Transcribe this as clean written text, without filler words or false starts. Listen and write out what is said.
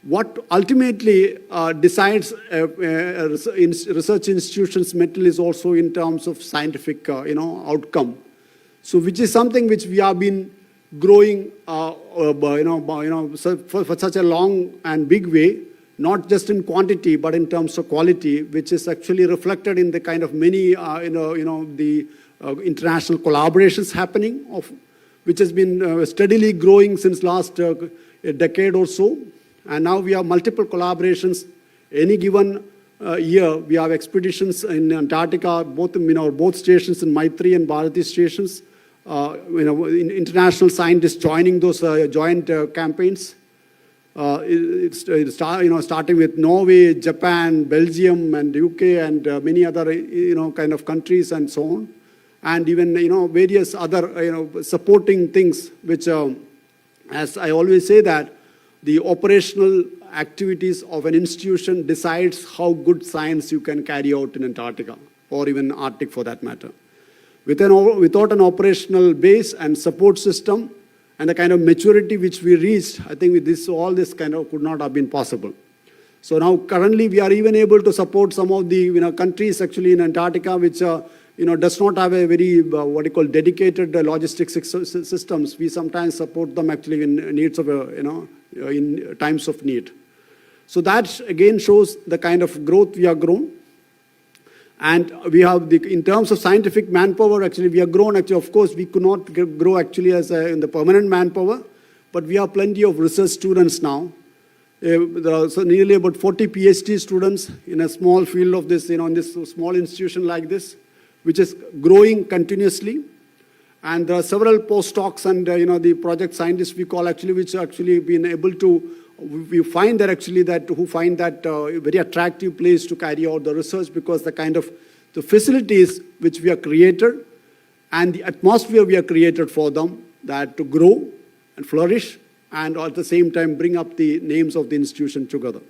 what ultimately decides research institutions' mettle is also in terms of scientific, outcome. So, which is something which we have been growing, for such a long and big way, not just in quantity but in terms of quality, which is actually reflected in the kind of many, the international collaborations happening, which has been steadily growing since last a decade or so. And now we have multiple collaborations. Any given year, we have expeditions in Antarctica, both stations in Maitri and Bharati stations. International scientists joining those joint campaigns. Starting with Norway, Japan, Belgium, and UK, and many other kind of countries and so on, and even various other supporting things, which, as I always say, that the operational activities of an institution decides how good science you can carry out in Antarctica, or even Arctic for that matter. Without an operational base and support system and the kind of maturity which we reached, I think all this kind of could not have been possible. So now currently we are even able to support some of the countries actually in Antarctica which does not have a very dedicated logistics systems. We sometimes support them actually in needs of in times of need. So that again shows the kind of growth we have grown. And we have, in terms of scientific manpower, actually, we have grown. Actually, of course, we could not grow actually as in the permanent manpower, but we have plenty of research students now. There are nearly about 40 PhD students in a small field of this, in this small institution like this, which is growing continuously. And there are several postdocs and, the project scientists we call actually, which actually been able to, we find that actually who find that a very attractive place to carry out the research, because the kind of the facilities which we have created and the atmosphere we have created for them, that to grow and flourish and at the same time bring up the names of the institution together.